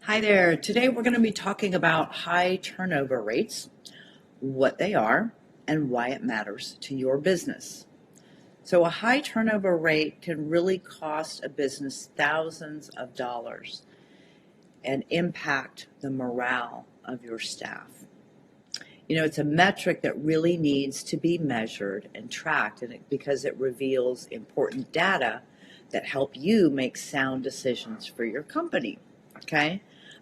Hi there. Today we're going to be talking about high turnover rates, what they are, and why it matters to your business. So, a high turnover rate can really cost a business thousands of dollars and impact the morale of your staff. It's a metric that really needs to be measured and tracked because it reveals important data that help you make sound decisions for your company. Okay?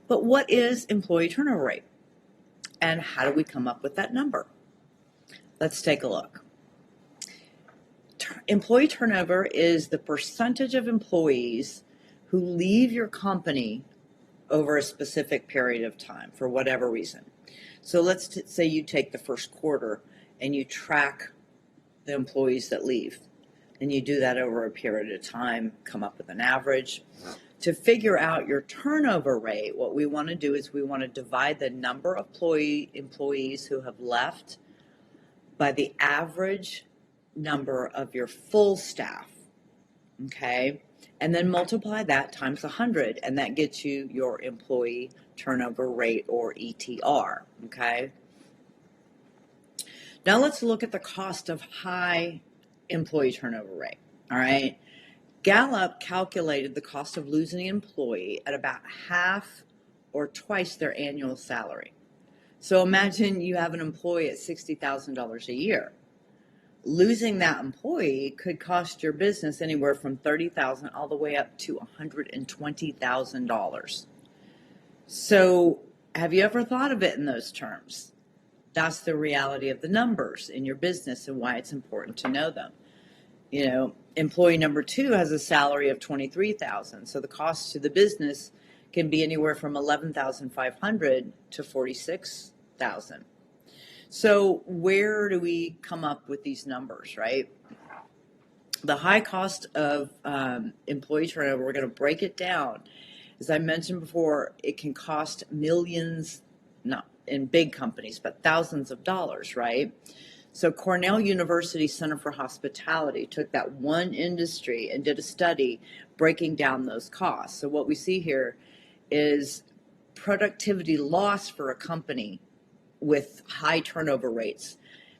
But what is employee turnover rate? And how do we come up with that number? Let's take a look. Employee turnover is the percentage of employees who leave your company over a specific period of time for whatever reason. So let's say you take the first quarter and you track the employees that leave. And you do that over a period of time, come up with an average. To figure out your turnover rate, what we want to do is we want to divide the number of employees who have left by the average number of your full staff, okay? And then multiply that times 100, and that gets you your employee turnover rate, or ETR, okay? Now let's look at the cost of high employee turnover rate, all right? Gallup calculated the cost of losing an employee at about half or twice their annual salary. So imagine you have an employee at $60,000 a year. Losing that employee could cost your business anywhere from $30,000 all the way up to $120,000. So have you ever thought of it in those terms? That's the reality of the numbers in your business and why it's important to know them. Employee number 2 has a salary of $23,000, so the cost to the business can be anywhere from $11,500 to $46,000. So where do we come up with these numbers, right? The high cost of employee turnover, we're going to break it down. As I mentioned before, it can cost millions, not in big companies, but thousands of dollars, right? So Cornell University Center for Hospitality took that one industry and did a study breaking down those costs. So what we see here is productivity loss for a company with high turnover rates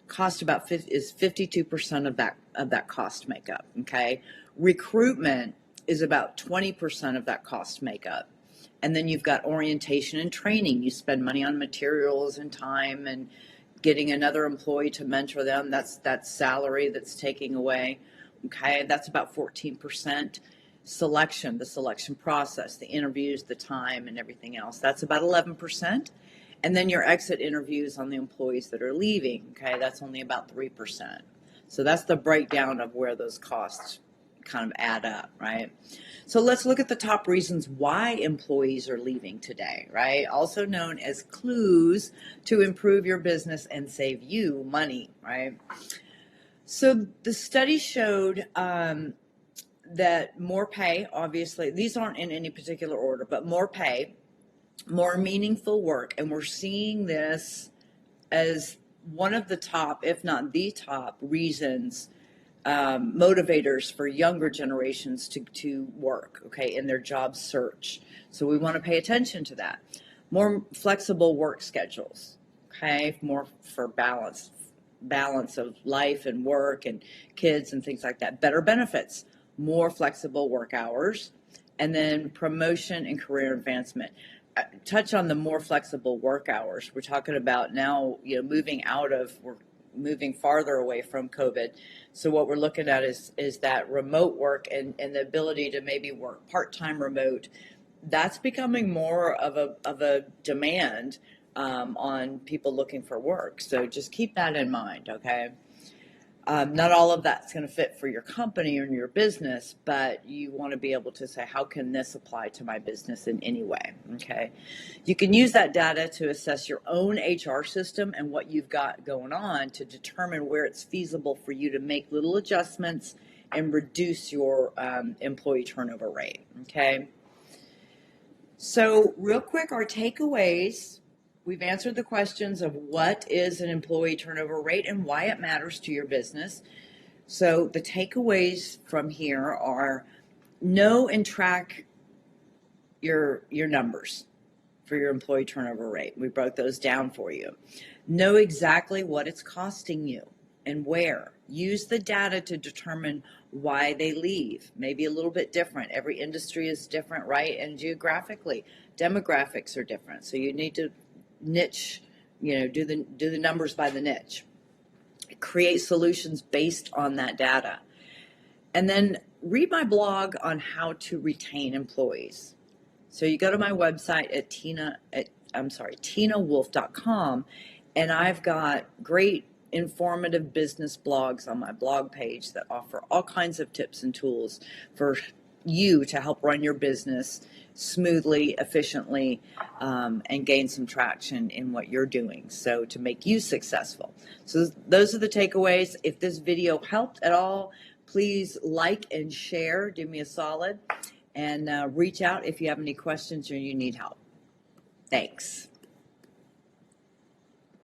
is 52% of that cost makeup. Okay, recruitment is about 20% of that cost makeup, and then you've got orientation and training. You spend money on materials and time and getting another employee to mentor them. That's salary that's taking away. Okay, that's about 14%. Selection, the selection process, the interviews, the time, and everything else, that's about 11%. And then your exit interviews on the employees that are leaving, okay, that's only about 3%. So that's the breakdown of where those costs kind of add up, right? So let's look at the top reasons why employees are leaving today, right? Also known as clues to improve your business and save you money, right? So the study showed that more pay, obviously, these aren't in any particular order, but more pay, more meaningful work, and we're seeing this as one of the top, if not the top, reasons, motivators for younger generations to work, okay, in their job search. So we want to pay attention to that. More flexible work schedules, okay, more for balance of life and work and kids and things like that. Better benefits, more flexible work hours, and then promotion and career advancement. Touch on the more flexible work hours. We're talking about now, we're moving farther away from COVID. So what we're looking at is that remote work and the ability to maybe work part-time remote. That's becoming more of a demand on people looking for work. So just keep that in mind, okay? Not all of that's going to fit for your company or your business, but you want to be able to say, how can this apply to my business in any way? Okay. You can use that data to assess your own HR system and what you've got going on to determine where it's feasible for you to make little adjustments and reduce your employee turnover rate. Okay. So real quick, our takeaways. We've answered the questions of what is an employee turnover rate and why it matters to your business. So the takeaways from here are know and track your numbers. for your employee turnover rate. We broke those down for you. Know exactly what it's costing you and where. Use the data to determine why they leave. Maybe a little bit different. Every industry is different, right? And geographically, demographics are different. So you need to niche, do the numbers by the niche. Create solutions based on that data. And then read my blog on how to retain employees. So you go to my website at tinawolf.com, and I've got great informative business blogs on my blog page that offer all kinds of tips and tools for you to help run your business smoothly, efficiently, and gain some traction in what you're doing, so to make you successful. So those are the takeaways. If this video helped at all, please like and share. Do me a solid. And reach out if you have any questions or you need help. Thanks.